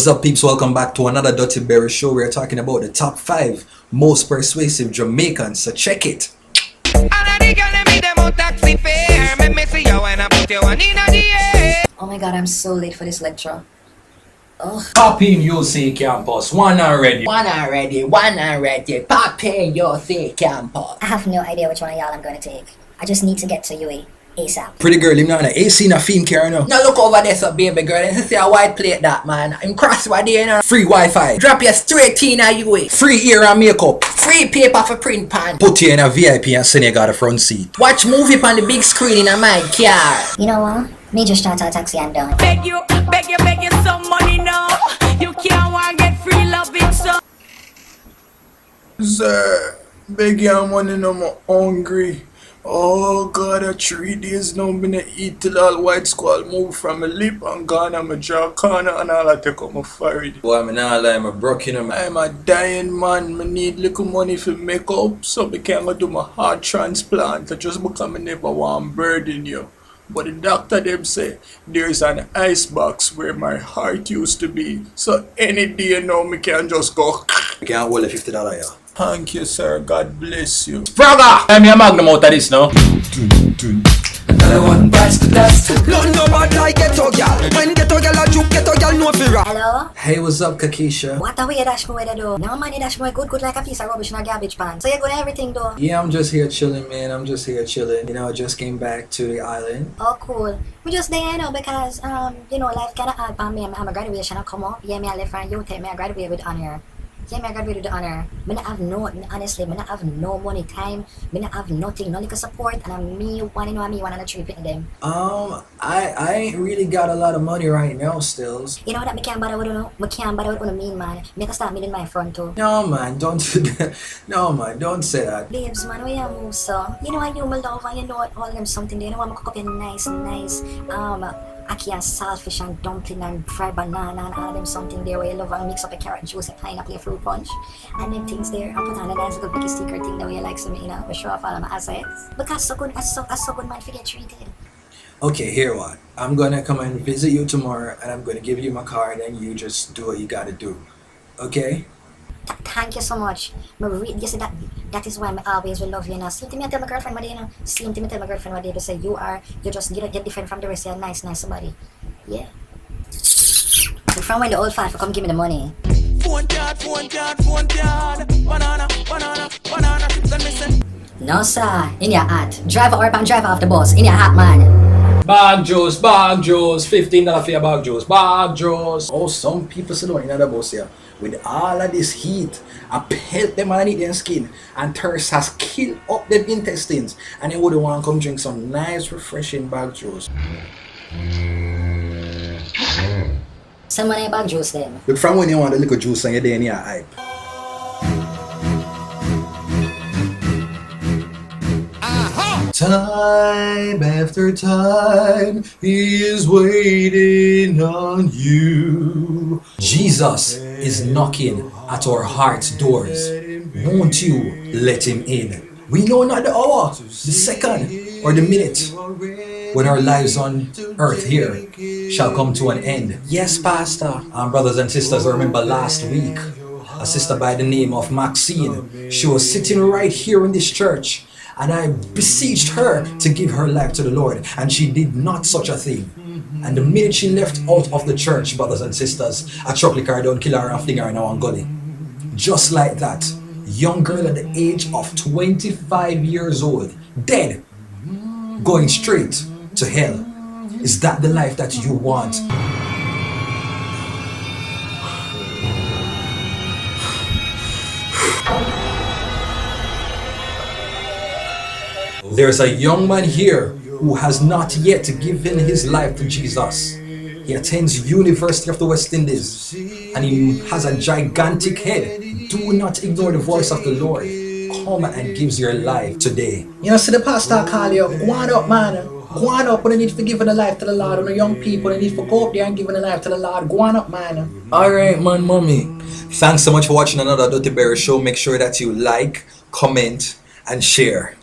What's up, peeps? Welcome back to another Dirty Berry show. We're talking about the top 5 most persuasive Jamaicans, so check it. Oh my god, I'm so late for this lecture. Ugh. Pop in UC campus, one already. One already. Pop in UC campus. I have no idea which one of y'all I'm going to take. I just need to get to UE ASAP. Pretty girl, him not an AC na theme car now. Now look over there, so baby girl, and see a white plate that man. I'm cross what there, you know. Free Wi-Fi. Drop you straight in a UE. Free ear and makeup. Free paper for print pan. Put you in a VIP and send you got a front seat. Watch movie on the big screen in my car. You know what? Me just start a taxi and done. beg you some money now. You can't want get free loving so. Sir, beg your money no more hungry. Oh God, 3 days now I'm gonna eat till all white squall move from my lip and gone on my jaw corner and all I take up my forehead. Boy, I'm not lying, I'm broke, you know, man. I'm a dying man, I need little money for make up so I can go do my heart transplant. I just because I never want to burden you. But the doctor them say there's an ice box where my heart used to be. So any day now I can just go. You can't hold a $50, yeah. Thank you, sir. God bless you. Spraga! I'm a magnum out of this now. Another one bites the dust. Hello? Hey, what's up, Kakisha? What are we dash me with do? Now man, dash me good like a piece of rubbish in a garbage pan. So you're good at everything though? Yeah, I'm just here chilling, man. I'm just here chilling. You know, I just came back to the island. Oh cool. We just there, you know, because you know, life kinda hard for me. I'm a graduation I come up. Yeah, me I left from you take me I graduate with honor. Yeah, me I graduate with honor. Me not have no, honestly, me not have no money, time. Me not have nothing, no little support, and I'm me one on a trip with them. I ain't really got a lot of money right now, stills. You know that me can't bother with me can't bother with mean man. Me can start meeting my front too. No man, don't no man, don't say that. Babes man, where you move so? You know I you my love and you know all them something there. You know I'm cook up your nice ackee and saltfish and dumpling and fried banana and all them something there where you love and mix up a carrot juice and pineapple fruit punch and them things there and put on a nice little big sticker thing the way you like some, you know, we show off all of my assets. Because so good man to get treated. Okay, here what? I'm gonna come and visit you tomorrow and I'm gonna give you my card and you just do what you gotta do. Okay? Thank you so much. You see that is why I always will love you, you know. Same to me I tell my girlfriend what day, you know. Same to me tell my girlfriend what day to say you're different from the rest, you're nice somebody. Yeah. But from when the old five come give me the money. Phone card. Banana, chips and missing. No sir, in your hat. Drive off the bus, in your hat man. Bag juice, $15 for your bag juice, bag juice. Oh, some people sit down in the bus here with all of this heat and pelt them underneath their skin and thirst has killed up their intestines and they wouldn't want to come drink some nice refreshing bag juice. Someone ain't bag juice them. Look, from when you want a little juice and you're there in your hype. Time after time, he is waiting on you. Jesus is knocking at our heart's doors. Won't you let him in? We know not the hour, the second, or the minute when our lives on earth here shall come to an end. Yes, Pastor. And brothers and sisters, I remember last week, a sister by the name of Maxine, she was sitting right here in this church. And I beseeched her to give her life to the Lord. And she did not such a thing. And the minute she left out of the church, brothers and sisters, a chocolate car don't kill her and fling her in our gully. Just like that, young girl at the age of 25 years old, dead, going straight to hell. Is that the life that you want? There's a young man here who has not yet given his life to Jesus. He attends University of the West Indies and he has a gigantic head. Do not ignore the voice of the Lord. Come and give your life today. You know, see the pastor call you, go on up man. Go on up when you need to give the life to the Lord. And the young people, they need to go up there and give the life to the Lord. Go on up man. Alright man, mommy. Thanks so much for watching another Dirty Berry show. Make sure that you like, comment and share.